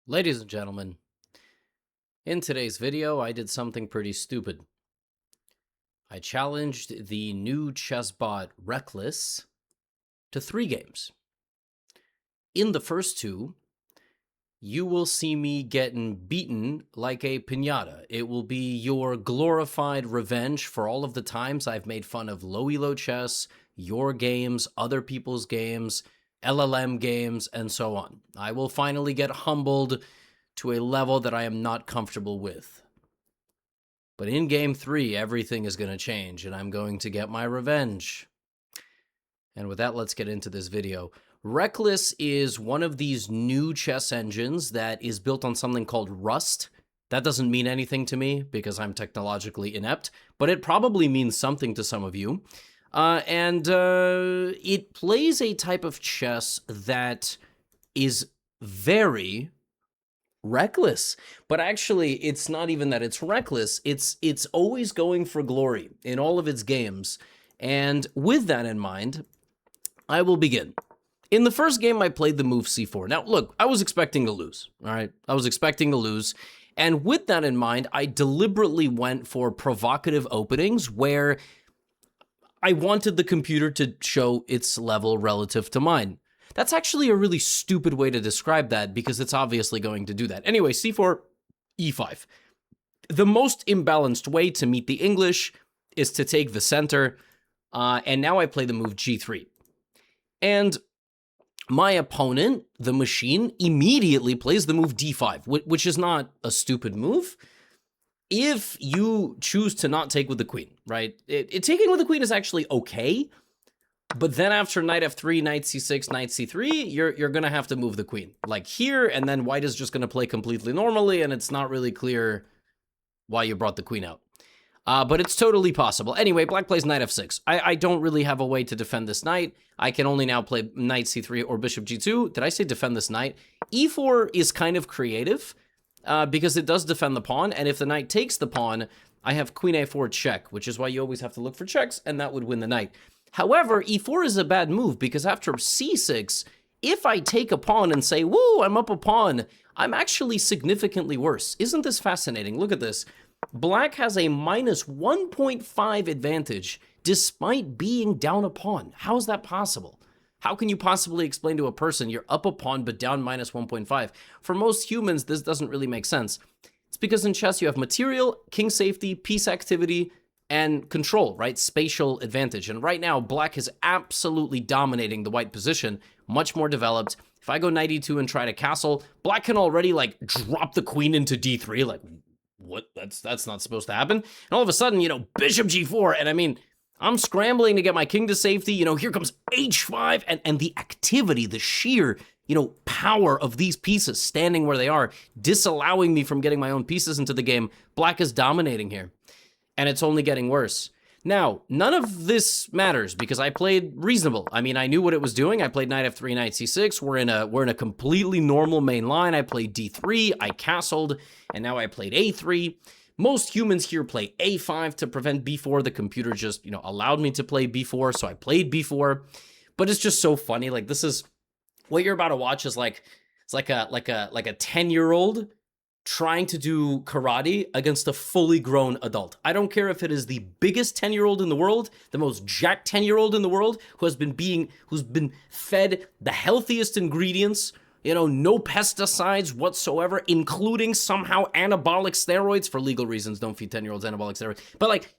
Ladies and gentlemen, in today's video, I did something pretty stupid. I challenged the new chess bot Reckless to 3 games. In the first 2, you will see me getting beaten like a piñata. It will be your glorified revenge for all of the times I've made fun of low elo chess, your games, other people's games, LLM games, and so on. I will finally get humbled to a level that I am not comfortable with. But in game 3, everything is going to change, and I'm going to get my revenge. And with that, let's get into this video. Reckless is one of these new chess engines that is built on something called Rust. That doesn't mean anything to me because I'm technologically inept, but it probably means something to some of you. It plays a type of chess that is very reckless. But actually, it's not even that it's reckless. It's always going for glory in all of its games. And with that in mind, I will begin. In the first game, I played the move c4. Now, look, I was expecting to lose, all right? I was expecting to lose. And with that in mind, I deliberately went for provocative openings where I wanted the computer to show its level relative to mine. That's actually a really stupid way to describe that because it's obviously going to do that. Anyway, c4, e5. The most imbalanced way to meet the English is to take the center, and now I play the move g3. And my opponent, the machine, immediately plays the move d5, which is not a stupid move if you choose to not take with the queen, right? Taking with the queen is actually okay, but then after knight f3, knight c6, knight c3, you're going to have to move the queen. Like here, and then white is just going to play completely normally, and it's not really clear why you brought the queen out. But it's totally possible. Anyway, black plays knight f6. I don't really have a way to defend this knight. I can only now play knight c3 or bishop g2. Did I say defend this knight? e4 is kind of creative because it does defend the pawn, and if the knight takes the pawn, I have queen a4 check, which is why you always have to look for checks, and that would win the knight. However, e4 is a bad move because after c6, if I take a pawn and say, woo, I'm up a pawn, I'm actually significantly worse. Isn't this fascinating? Look at this. Black has a minus 1.5 advantage despite being down a pawn. How is that possible? How can you possibly explain to a person you're up a pawn but down minus 1.5? For most humans, this doesn't really make sense. It's because in chess you have material, king safety, piece activity, and control, right? Spatial advantage. And right now, black is absolutely dominating the white position, much more developed. If I go knight e2 and try to castle, black can already like drop the queen into d3, like what? That's not supposed to happen. And all of a sudden, bishop g4, and I mean, I'm scrambling to get my king to safety. Here comes h5, and the activity, the sheer, power of these pieces standing where they are, disallowing me from getting my own pieces into the game. Black is dominating here, and it's only getting worse. Now, none of this matters because I played reasonable. I mean, I knew what it was doing. I played knight f3, knight c6. We're in a completely normal main line. I played d3, I castled, and now I played a3. Most humans here play a5 to prevent b4. The computer just, allowed me to play b4, so I played b4. But it's just so funny. Like, this is what you're about to watch is like it's like a 10-year-old trying to do karate against a fully grown adult. I don't care if it is the biggest 10-year-old in the world, the most jacked 10-year-old in the world, who's been fed the healthiest ingredients, no pesticides whatsoever, including somehow anabolic steroids for legal reasons. Don't feed 10-year-olds anabolic steroids. But like,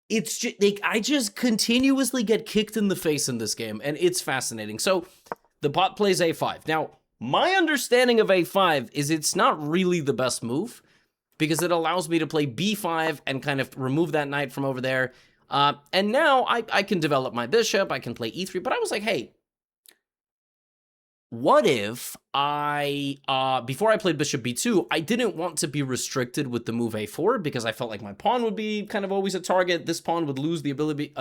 it's just, I just continuously get kicked in the face in this game, and it's fascinating. So the bot plays a5. Now, my understanding of a5 is it's not really the best move because it allows me to play b5 and kind of remove that knight from over there. And now I can develop my bishop, I can play e3, but I was like, hey, what if before I played bishop b2, I didn't want to be restricted with the move a4 because I felt like my pawn would be kind of always a target. This pawn would lose the ability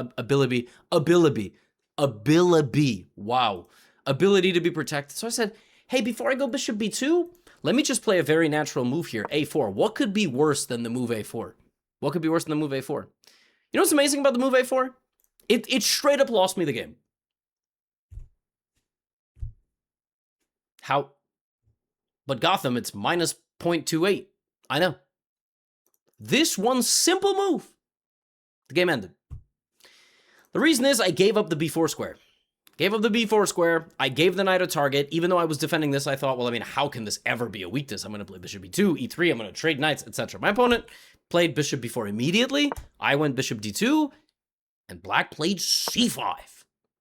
to be protected. So I said, hey, before I go bishop b2, let me just play a very natural move here, a4. What could be worse than the move a4? What could be worse than the move a4? You know what's amazing about the move a4? It straight up lost me the game. How But Gotham, it's minus 0.28. I know. This one simple move, the game ended. The reason is I gave up the b4 square. Gave up the b4 square. I gave the knight a target. Even though I was defending this, I thought, well, I mean, how can this ever be a weakness? I'm going to play bishop b2, e3. I'm going to trade knights, etc. My opponent played bishop b4 immediately. I went bishop d2, and black played c5,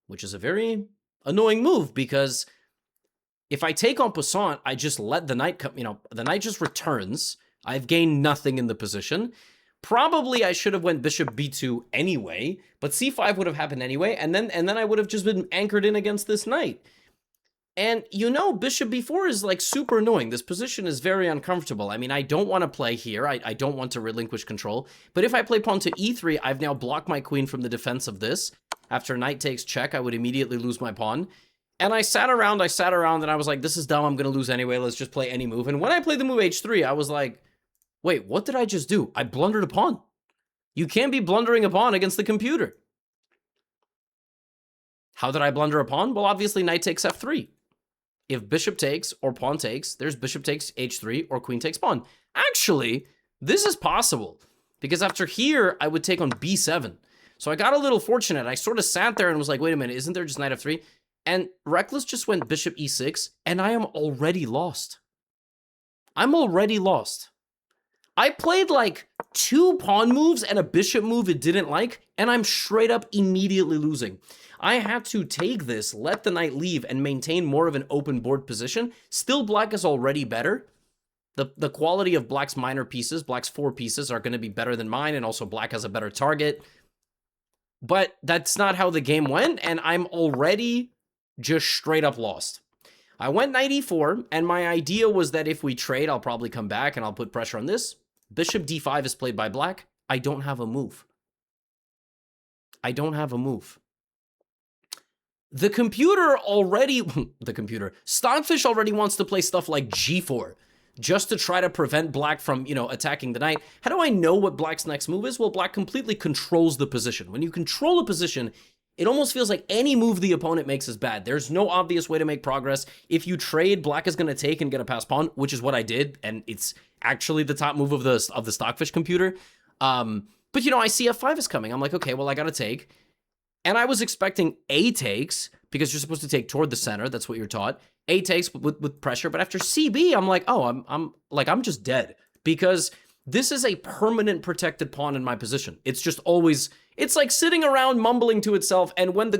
which is a very annoying move because if I take en passant, I just let the knight come, the knight just returns. I've gained nothing in the position. Probably I should have went bishop b2 anyway, but c5 would have happened anyway, and then I would have just been anchored in against this knight. And bishop b4 is like super annoying. This position is very uncomfortable. I mean, I don't want to play here. I don't want to relinquish control. But if I play pawn to e3, I've now blocked my queen from the defense of this. After knight takes check, I would immediately lose my pawn. And I sat around, and I was like, this is dumb. I'm going to lose anyway. Let's just play any move. And when I played the move h3, I was like, wait, what did I just do? I blundered a pawn. You can't be blundering a pawn against the computer. How did I blunder a pawn? Well, obviously, knight takes f3. If bishop takes or pawn takes, there's bishop takes h3 or queen takes pawn. Actually, this is possible because after here, I would take on b7. So I got a little fortunate. I sort of sat there and was like, wait a minute, isn't there just knight f3? And Reckless just went bishop e6, and I am already lost. I'm already lost. I played like 2 pawn moves and a bishop move it didn't like, and I'm straight up immediately losing. I had to take this, let the knight leave, and maintain more of an open board position. Still, black is already better. The quality of black's minor pieces, black's 4 pieces, are going to be better than mine, and also black has a better target. But that's not how the game went, and I'm already just straight up lost. I went knight e4, and my idea was that if we trade, I'll probably come back and I'll put pressure on this. Bishop d5 is played by black. I don't have a move. I don't have a move. The computer already, Stockfish already wants to play stuff like g4, just to try to prevent black from, attacking the knight. How do I know what black's next move is? Well, black completely controls the position. When you control a position, it almost feels like any move the opponent makes is bad. There's no obvious way to make progress. If you trade, black is going to take and get a pass pawn, which is what I did, and it's actually the top move of the Stockfish computer. But I see f5 is coming. I'm like, okay, well, I got to take. And I was expecting a takes, because you're supposed to take toward the center. That's what you're taught. A takes with pressure. But after CB, I'm like, oh, I'm just dead. Because this is a permanent protected pawn in my position. It's just always, it's like sitting around mumbling to itself. And when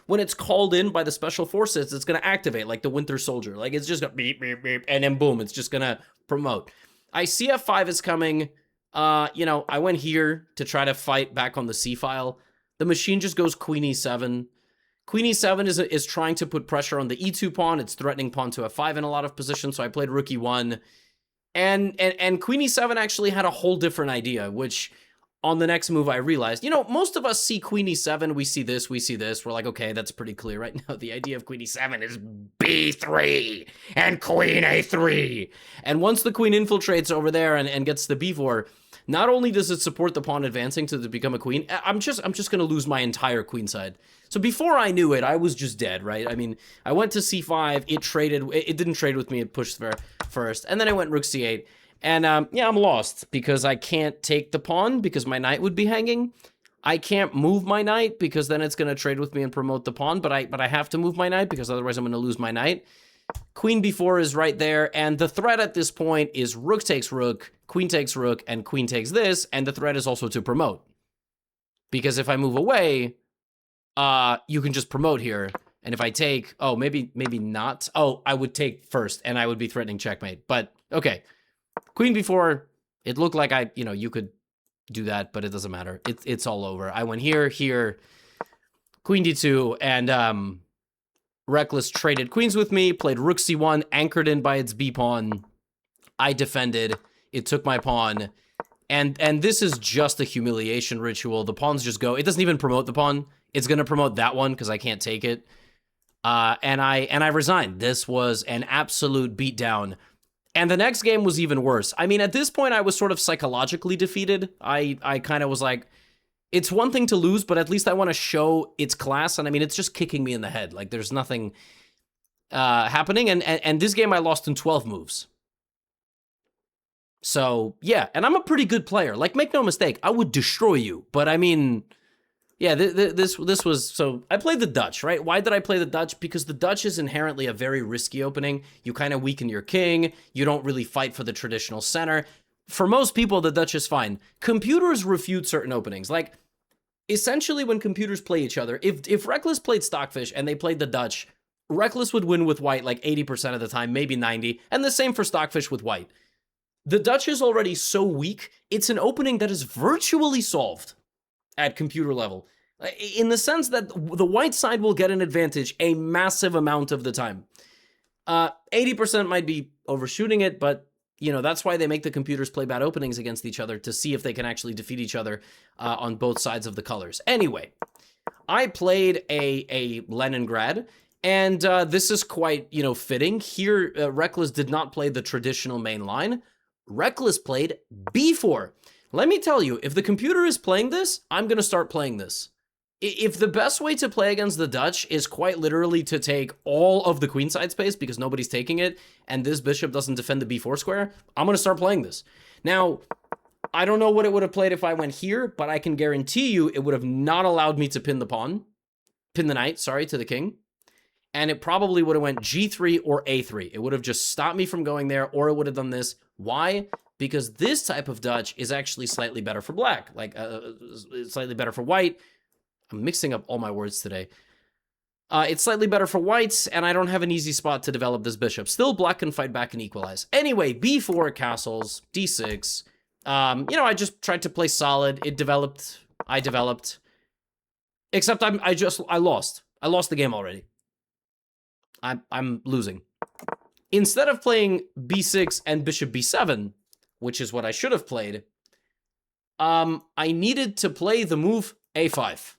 when it's called in by the special forces, it's going to activate like the Winter Soldier. Like it's just going to beep, beep, beep. And then boom, it's just going to promote. I see f5 is coming. I went here to try to fight back on the C file. The machine just goes queen e7. Queen e7 is trying to put pressure on the e2 pawn. It's threatening pawn to f5 in a lot of positions, so I played rook e1. And queen e7 actually had a whole different idea, which on the next move I realized, most of us see queen e7, we see this. We're like, okay, that's pretty clear right now. The idea of queen e7 is b3 and queen a3. And once the queen infiltrates over there and gets the b4, not only does it support the pawn advancing to become a queen, I'm just going to lose my entire queen side. So before I knew it, I was just dead, right? I mean, I went to c5, it didn't trade with me, it pushed first, and then I went rook c8, and I'm lost because I can't take the pawn because my knight would be hanging. I can't move my knight because then it's going to trade with me and promote the pawn, but I have to move my knight because otherwise I'm going to lose my knight. Queen b4 is right there, and the threat at this point is rook takes rook, and queen takes this, and the threat is also to promote. Because if I move away, you can just promote here, and if I take, oh, maybe not. Oh, I would take first, and I would be threatening checkmate, but okay. Queen b4, it looked like you could do that, but it doesn't matter. It's all over. I went here, queen d2, and Reckless traded queens with me, played rook c1, anchored in by its b pawn. I defended. It took my pawn. And this is just a humiliation ritual. The pawns just go. It doesn't even promote the pawn. It's going to promote that one because I can't take it. And I resigned. This was an absolute beatdown. And the next game was even worse. I mean, at this point, I was sort of psychologically defeated. I kind of was like, it's one thing to lose, but at least I want to show its class. And I mean, it's just kicking me in the head. Like, there's nothing. happening, and this game I lost in 12 moves. So, yeah, and I'm a pretty good player. Like, make no mistake, I would destroy you. But, I mean, yeah, this was... So, I played the Dutch, right? Why did I play the Dutch? Because the Dutch is inherently a very risky opening. You kind of weaken your king. You don't really fight for the traditional center. For most people, the Dutch is fine. Computers refute certain openings. Like, essentially, when computers play each other, if Reckless played Stockfish and they played the Dutch, Reckless would win with white like 80% of the time, maybe 90, and the same for Stockfish with white. The Dutch is already so weak, it's an opening that is virtually solved at computer level, in the sense that the white side will get an advantage a massive amount of the time. 80% might be overshooting it, but you know, that's why they make the computers play bad openings against each other, to see if they can actually defeat each other on both sides of the colors. Anyway, I played a Leningrad, and this is quite, you know, fitting. Here, Reckless did not play the traditional main line. Reckless played b4. Let me tell you, if the computer is playing this, I'm going to start playing this. If the best way to play against the Dutch is quite literally to take all of the queenside space because nobody's taking it, and this bishop doesn't defend the b4 square, I'm going to start playing this. Now, I don't know what it would have played if I went here, but I can guarantee you it would have not allowed me to pin the knight, sorry, to the king. And it probably would have went g3 or a3. It would have just stopped me from going there, or it would have done this. Why? Because this type of Dutch is actually slightly better for black, like slightly better for white. I'm mixing up all my words today. It's slightly better for whites, and I don't have an easy spot to develop this bishop. Still, black can fight back and equalize. Anyway, b4 castles, d6. You know, I just tried to play solid. It developed. I developed. Except I lost. I lost the game already. I'm losing. Instead of playing b6 and bishop b7, which is what I should have played, I needed to play the move a5.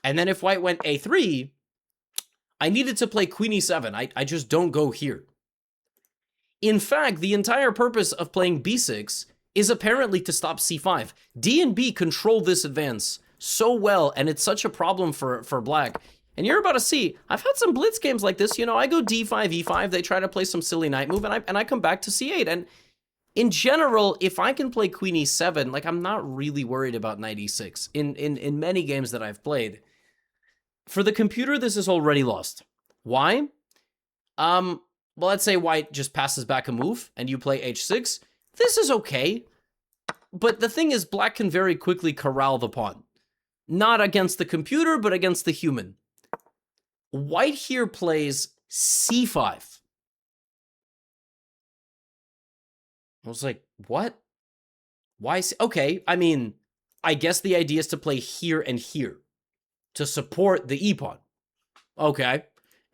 And then if white went a3, I needed to play queen e7. I just don't go here. In fact, the entire purpose of playing b6 is apparently to stop c5. D and b control this advance so well, and it's such a problem for black. And you're about to see, I've had some blitz games like this. You know, I go d5, e5, they try to play some silly knight move, and I come back to c8. And in general, if I can play queen e7, like, I'm not really worried about knight e6 in many games that I've played. For the computer, this is already lost. Why? Well, let's say white just passes back a move, and you play h6. This is okay. But the thing is, black can very quickly corral the pawn. Not against the computer, but against the human. White here plays c5. I was like, what? Why? Okay, I mean, I guess the idea is to play here and here to support the e-pawn. Okay.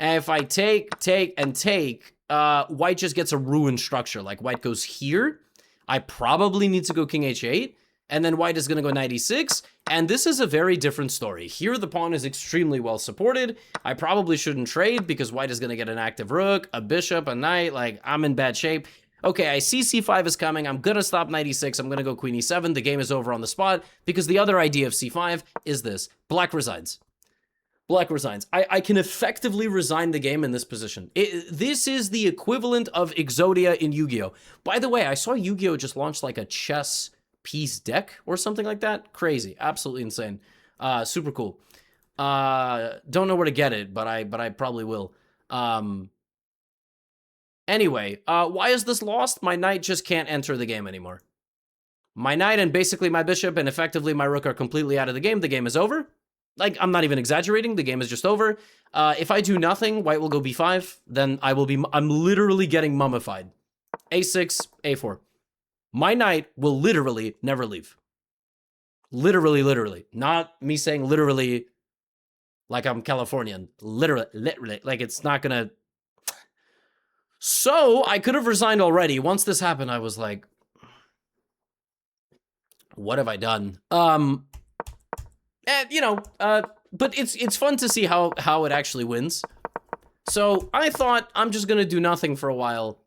And if I take, and take, white just gets a ruined structure. Like, white goes here. I probably need to go king h8. And then white is going to go knight e6. And this is a very different story. Here, the pawn is extremely well supported. I probably shouldn't trade because white is going to get an active rook, a bishop, a knight. Like, I'm in bad shape. Okay, I see c5 is coming. I'm going to stop knight e6. I'm going to go queen e7. The game is over on the spot because the other idea of c5 is this. Black resigns. Black resigns. I can effectively resign the game in this position. This is the equivalent of Exodia in Yu-Gi-Oh! By the way, I saw Yu-Gi-Oh! Just launched like a chess piece deck or something like that. Crazy. Absolutely insane. Super cool. Don't know where to get it, but I probably will. Anyway, why is this lost? My knight just can't enter the game anymore. My knight and basically my bishop and effectively my rook are completely out of the game. The game is over. Like, I'm not even exaggerating. The game is just over. If I do nothing, white will go b5. Then I'm literally getting mummified. a6, a4. My knight will literally never leave. Literally, literally. Not me saying literally like I'm Californian. Literally. Like, it's not gonna... So, I could have resigned already. Once this happened, I was like, what have I done? And, you know, but it's fun to see how it actually wins. So, I thought I'm just gonna do nothing for a while.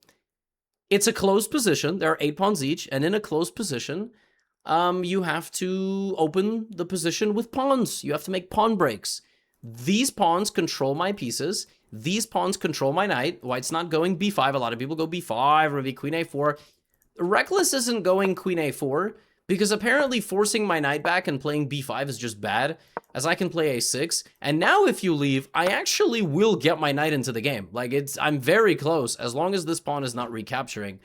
It's a closed position. There are 8 pawns each, and in a closed position, you have to open the position with pawns. You have to make pawn breaks. These pawns control my pieces. These pawns control my knight. White's not going b5. A lot of people go b5 or maybe queen a4. Reckless isn't going queen a4 because apparently forcing my knight back and playing b5 is just bad, as I can play a6. And now if you leave, I actually will get my knight into the game. Like, I'm very close as long as this pawn is not recapturing.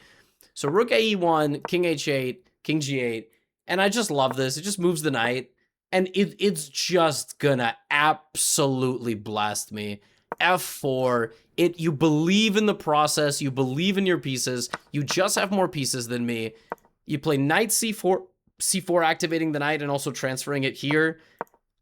So rook ae1, king h8, king g8, and I just love this. It just moves the knight, and it's just gonna absolutely blast me. f4, you believe in the process, you believe in your pieces, you just have more pieces than me. You play knight c4, c4 activating the knight and also transferring it here.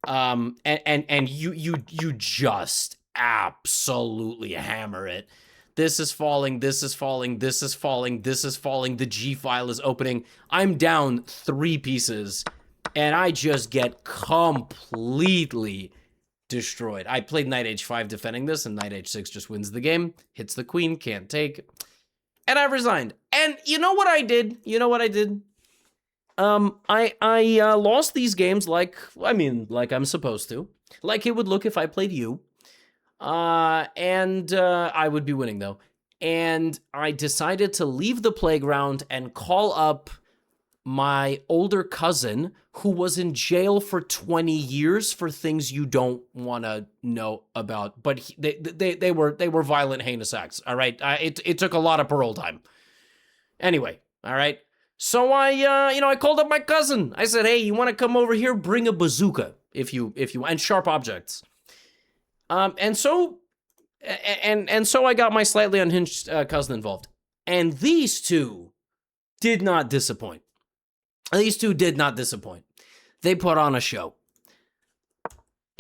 And you just absolutely hammer it. This is falling, this is falling, this is falling, this is falling, the G file is opening. I'm down 3 pieces, and I just get completely destroyed. I played knight h5 defending this, and knight h6 just wins the game. Hits the queen, can't take. And I resigned. And you know what I did? You know what I did? I lost these games like I'm supposed to. Like it would look if I played you. I would be winning though. And I decided to leave the playground and call up my older cousin who was in jail for 20 years for things you don't want to know about. But they were violent, heinous acts. All right. It took a lot of parole time. Anyway. All right. So I called up my cousin. I said, hey, you want to come over here? Bring a bazooka if you and sharp objects. And so I got my slightly unhinged cousin involved. And these two did not disappoint. These two did not disappoint. They put on a show.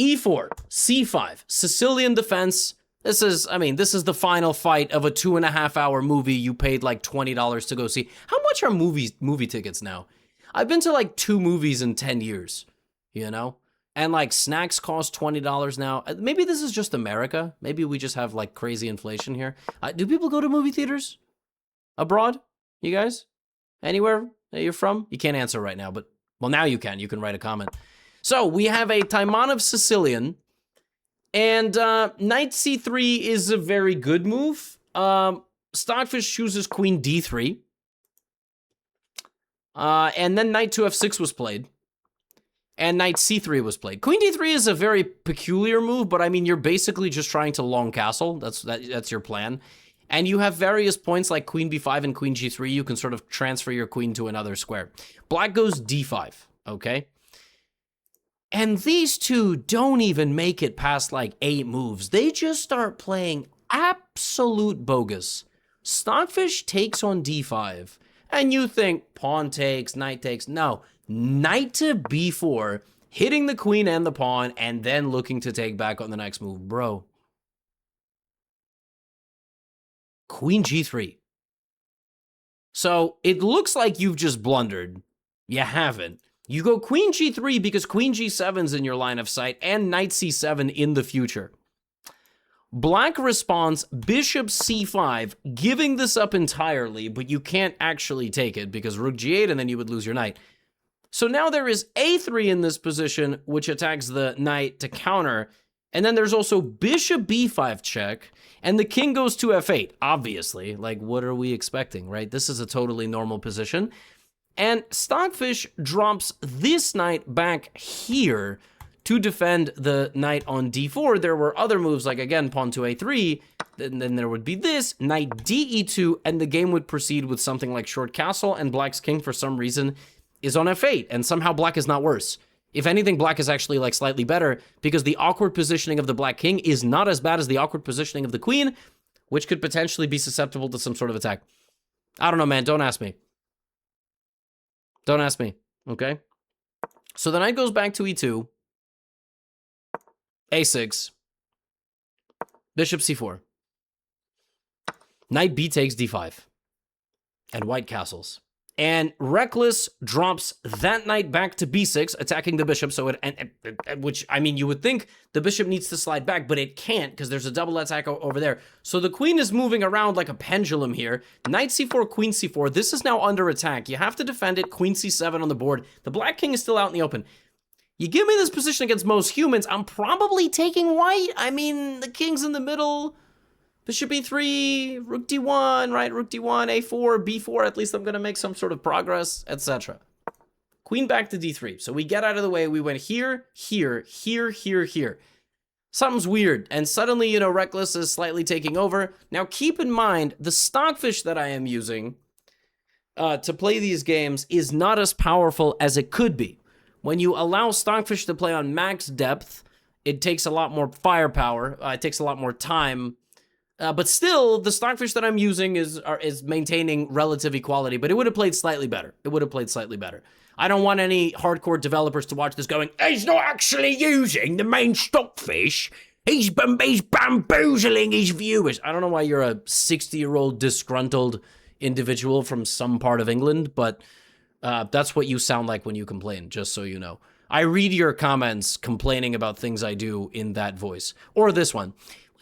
E4, C5, Sicilian defense. This is the final fight of a 2.5-hour movie you paid like $20 to go see. How much are movie tickets now? I've been to like 2 movies in 10 years, you know? And like snacks cost $20 now. Maybe this is just America. Maybe we just have like crazy inflation here. Do people go to movie theaters abroad? You guys? Anywhere that you're from? You can't answer right now, but well, now you can. You can write a comment. So we have a Taimanov Sicilian. And knight c3 is a very good move. Stockfish chooses queen d3. And then knight to f6 was played. And knight c3 was played. Queen d3 is a very peculiar move, but I mean, you're basically just trying to long castle. That's your plan. And you have various points like queen b5 and queen g3. You can sort of transfer your queen to another square. Black goes d5, okay? And these two don't even make it past like 8 moves. They just start playing absolute bogus. Stockfish takes on d5. And you think pawn takes, knight takes. No, knight to b4, hitting the queen and the pawn, and then looking to take back on the next move. Bro. Queen g3. So it looks like you've just blundered. You haven't. You go queen g3 because queen g7's in your line of sight and knight c7 in the future. Black responds bishop c5, giving this up entirely, but you can't actually take it because rook g8 and then you would lose your knight. So now there is a3 in this position, which attacks the knight to counter. And then there's also bishop b5 check, and the king goes to f8, obviously. Like, what are we expecting, right? This is a totally normal position. And Stockfish drops this knight back here to defend the knight on d4. There were other moves, like, again, pawn to a3. Then there would be this, knight de2, and the game would proceed with something like short castle, and Black's king, for some reason, is on f8. And somehow Black is not worse. If anything, Black is actually, like, slightly better, because the awkward positioning of the Black king is not as bad as the awkward positioning of the queen, which could potentially be susceptible to some sort of attack. I don't know, man. Don't ask me. Don't ask me, okay? So the knight goes back to e2, a6, bishop c4, knight b takes d5, and white castles. And Reckless drops that knight back to b6, attacking the bishop, so which, I mean, you would think the bishop needs to slide back, but it can't, because there's a double attack over there. So the queen is moving around like a pendulum here. Knight c4, queen c4. This is now under attack. You have to defend it. Queen c7 on the board. The black king is still out in the open. You give me this position against most humans, I'm probably taking white. I mean, the king's in the middle. Bishop e3, rook d1, right? Rook d1, a4, b4, at least I'm gonna make some sort of progress, etc. Queen back to d3. So we get out of the way, we went here, here, here, here, here. Something's weird, and suddenly, you know, Reckless is slightly taking over. Now keep in mind, the stockfish that I am using to play these games is not as powerful as it could be. When you allow stockfish to play on max depth, it takes a lot more firepower, it takes a lot more time, but still, the stockfish that I'm using is maintaining relative equality, but it would have played slightly better. It would have played slightly better. I don't want any hardcore developers to watch this going, he's not actually using the main stockfish. He's bamboozling his viewers. I don't know why you're a 60-year-old disgruntled individual from some part of England, but that's what you sound like when you complain, just so you know. I read your comments complaining about things I do in that voice. Or this one.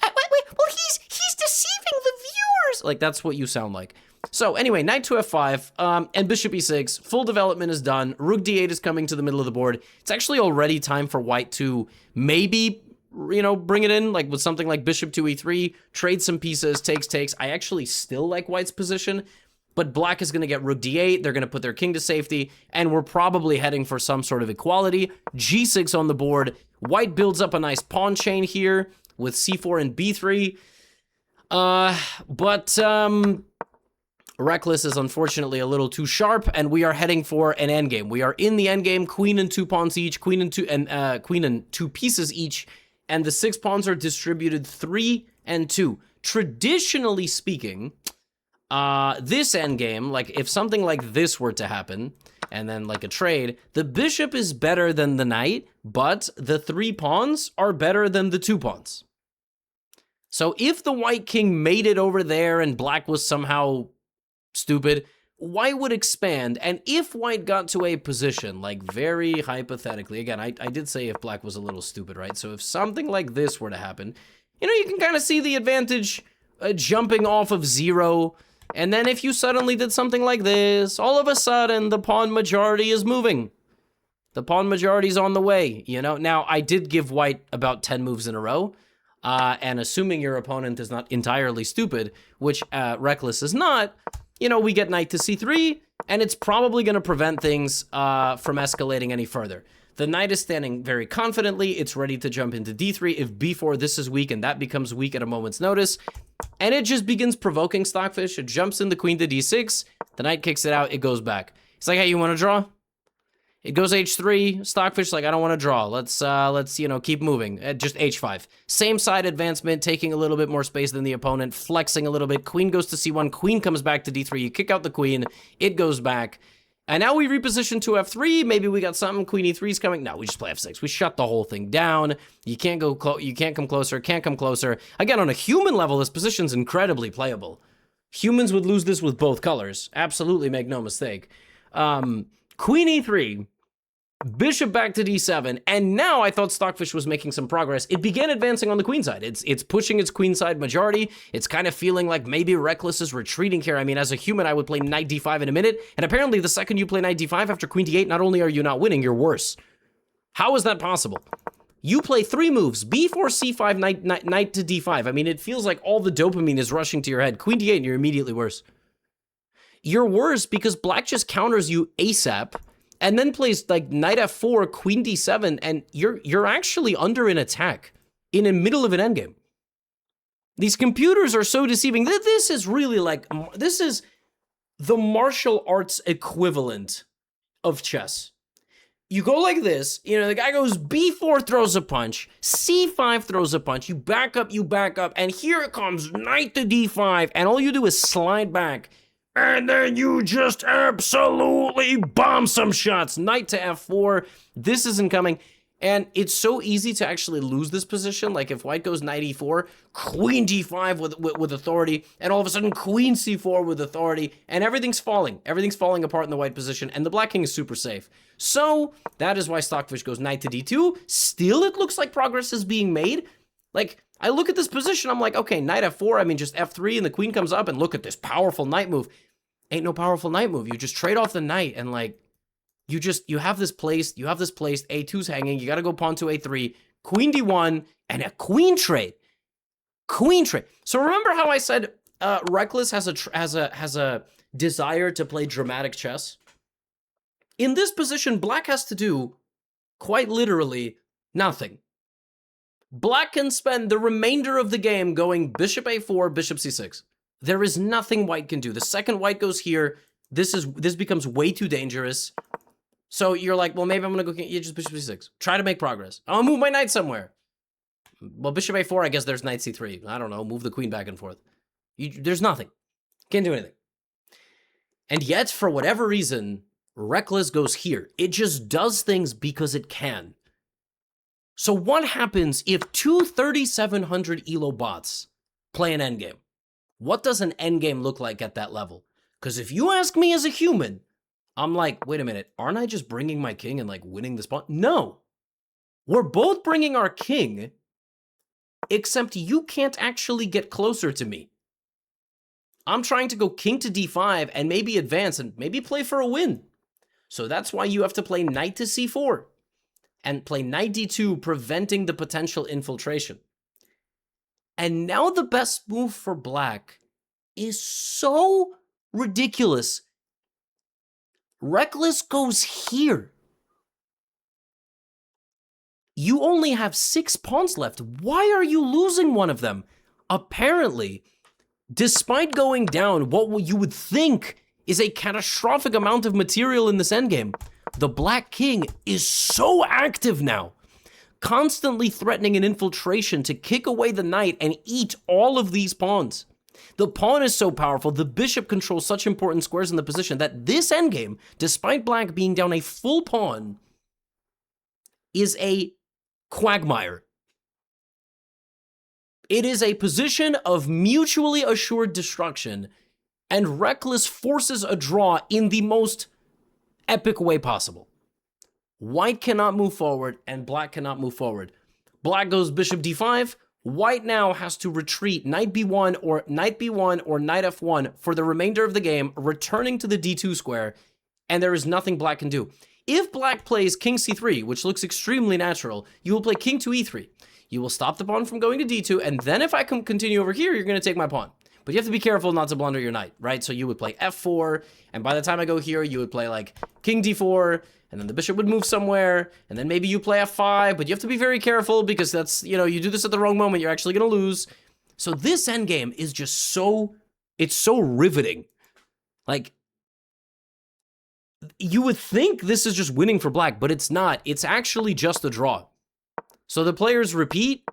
Well, he's deceiving the viewers. Like, that's what you sound like. So, anyway, knight to f5, and bishop e6. Full development is done. Rook d8 is coming to the middle of the board. It's actually already time for white to maybe, you know, bring it in, like with something like bishop to e3, trade some pieces, takes. I actually still like white's position, but black is going to get rook d8. They're going to put their king to safety, and we're probably heading for some sort of equality. g6 on the board. White builds up a nice pawn chain here with c4 and b3. Reckless is unfortunately a little too sharp, and we are heading for an endgame. We are in the endgame, queen and 2 pawns each, queen and 2 pieces each, and the 6 pawns are distributed 3 and 2. Traditionally speaking, this endgame, like if something like this were to happen, and then like a trade, the bishop is better than the knight, but the 3 pawns are better than the 2 pawns. So if the white king made it over there and black was somehow stupid, white would expand, and if white got to a position, like very hypothetically, again, I did say if black was a little stupid, right? So if something like this were to happen, you know, you can kind of see the advantage jumping off of 0, and then if you suddenly did something like this, all of a sudden, the pawn majority is moving. The pawn majority is on the way, you know? Now, I did give white about 10 moves in a row, and assuming your opponent is not entirely stupid, which Reckless is not, you know, we get knight to c3, and it's probably going to prevent things from escalating any further. The knight is standing very confidently. It's ready to jump into d3. If b4, this is weak, and that becomes weak at a moment's notice. And it just begins provoking stockfish. It jumps in the queen to d6. The knight kicks it out. It goes back. It's like, hey, you want to draw? It goes h3. Stockfish like, I don't want to draw. Let's you know, keep moving. Just h5. Same side advancement, taking a little bit more space than the opponent, flexing a little bit. Queen goes to c1. Queen comes back to d3. You kick out the queen. It goes back. And now we reposition to f3. Maybe we got something. Queen e3 is coming. No, we just play f6. We shut the whole thing down. You can't go. You can't come closer. Can't come closer. Again, on a human level, this position's incredibly playable. Humans would lose this with both colors. Absolutely, make no mistake. Queen e3. Bishop back to d7, and now I thought stockfish was making some progress. It began advancing on the queen side. It's pushing its queen side majority. It's kind of feeling like maybe Reckless is retreating here. I mean, as a human, I would play knight d5 in a minute, and apparently the second you play knight d5 after queen d8, not only are you not winning, you're worse. How is that possible? You play 3 moves, b4, c5, knight to d5. I mean, it feels like all the dopamine is rushing to your head. Queen d8, and you're immediately worse. You're worse because black just counters you ASAP, and then plays like knight f4, queen d7, and you're actually under an attack in the middle of an endgame. These computers are so deceiving. This is really like, this is the martial arts equivalent of chess. You go like this, you know, the guy goes b4, throws a punch, c5 throws a punch, you back up, and here it comes, knight to d5, and all you do is slide back. And then you just absolutely bomb some shots. Knight to f4. This isn't coming. And it's so easy to actually lose this position. Like if white goes knight e4, queen d5 with authority, and all of a sudden queen c4 with authority, and everything's falling. Everything's falling apart in the white position, and the black king is super safe. So that is why stockfish goes knight to d2. Still, it looks like progress is being made. Like, I look at this position, I'm like, okay, knight f4, I mean, just f3, and the queen comes up, and look at this powerful knight move. Ain't no powerful knight move. You just trade off the knight, and like, you have this placed, a2's hanging, you gotta go pawn to a3, queen d1, and a queen trade. Queen trade. So remember how I said Reckless has a desire to play dramatic chess? In this position, Black has to do, quite literally, nothing. Black can spend the remainder of the game going bishop a4, bishop c6. There is nothing White can do. The second White goes here, this becomes way too dangerous. So you're like, well, maybe I'm gonna go just bishop c6. Try to make progress. I'll move my knight somewhere. Well, bishop a4, I guess there's knight c3. I don't know, move the queen back and forth. There's nothing. Can't do anything. And yet, for whatever reason, Reckless goes here. It just does things because it can. So what happens if two 3,700 ELO bots play an endgame? What does an endgame look like at that level? Because if you ask me as a human, I'm like, wait a minute, aren't I just bringing my king and like winning this pawn? No. We're both bringing our king, except you can't actually get closer to me. I'm trying to go king to d5 and maybe advance and maybe play for a win. So that's why you have to play knight to c4 and play knight d2, preventing the potential infiltration. And now the best move for Black is so ridiculous. Reckless goes here. You only have 6 pawns left. Why are you losing one of them? Apparently, despite going down what you would think is a catastrophic amount of material in this endgame, the Black king is so active now, constantly threatening an infiltration to kick away the knight and eat all of these pawns. The pawn is so powerful, the bishop controls such important squares in the position that this endgame, despite Black being down a full pawn, is a quagmire. It is a position of mutually assured destruction, and Reckless forces a draw in the most epic way possible. White cannot move forward, and Black cannot move forward. Black goes bishop d5. White now has to retreat knight b1 or knight f1 for the remainder of the game, returning to the d2 square, and there is nothing Black can do. If Black plays king c3, which looks extremely natural, you will play king to e3. You will stop the pawn from going to d2, and then if I can continue over here, you're going to take my pawn. But you have to be careful not to blunder your knight, right? So you would play f4, and by the time I go here, you would play like king d4, and then the bishop would move somewhere, and then maybe you play f5, but you have to be very careful because that's, you know, you do this at the wrong moment, you're actually going to lose. So this endgame is just so, it's so riveting. Like, you would think this is just winning for Black, but it's not. It's actually just a draw. So the players repeat,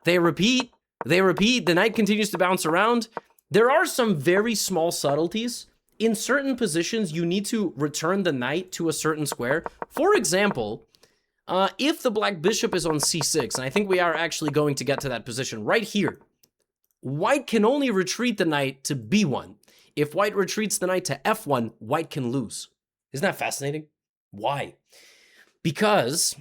they repeat, they repeat, the knight continues to bounce around. There are some very small subtleties. In certain positions, you need to return the knight to a certain square. For example, if the Black bishop is on c6, and I think we are actually going to get to that position right here, White can only retreat the knight to b1. If White retreats the knight to f1, White can lose. Isn't that fascinating? Why? Because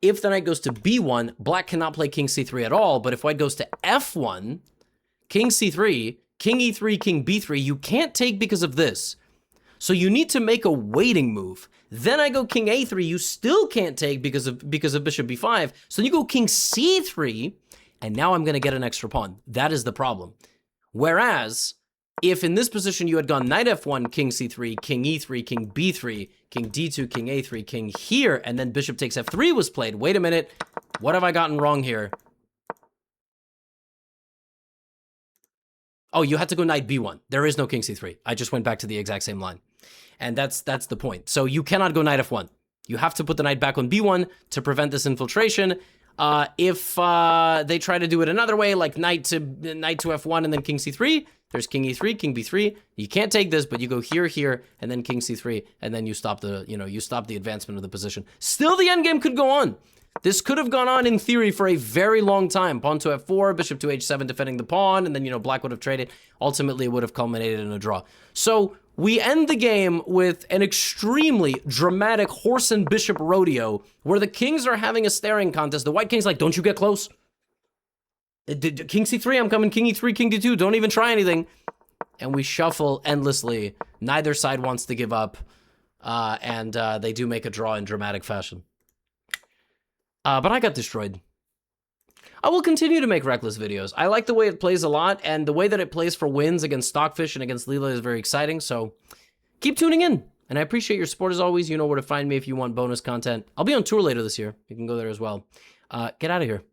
if the knight goes to b1, Black cannot play king c3 at all, but if White goes to f1, king c3, king e3, king b3, you can't take because of this. So you need to make a waiting move. Then I go king a3, you still can't take because of bishop b5. So you go king c3, and now I'm going to get an extra pawn. That is the problem. Whereas, if in this position you had gone knight f1, king c3, king e3, king b3, king d2, king a3, king here, and then bishop takes f3 was played. Wait a minute. What have I gotten wrong here? Oh, you had to go knight b1. There is no king c3. I just went back to the exact same line. And that's the point. So you cannot go knight f1. You have to put the knight back on b1 to prevent this infiltration. If they try to do it another way, like knight to f1 and then king c3, there's king e3, king b3. You can't take this, but you go here, here, and then king c3, and then you stop the, you stop the advancement of the position. Still, the endgame could go on. This could have gone on in theory for a very long time. Pawn to f4, bishop to h7, defending the pawn, and then, Black would have traded. Ultimately, it would have culminated in a draw. So we end the game with an extremely dramatic horse and bishop rodeo where the kings are having a staring contest. The white king's like, don't you get close. King c3, I'm coming, king e3, king d2, don't even try anything. And we shuffle endlessly. Neither side wants to give up. And they do make a draw in dramatic fashion. But I got destroyed. I will continue to make Reckless videos. I like the way it plays a lot, and the way that it plays for wins against Stockfish and against Leela is very exciting, so keep tuning in. And I appreciate your support as always. You know where to find me if you want bonus content. I'll be on tour later this year. You can go there as well. Get out of here.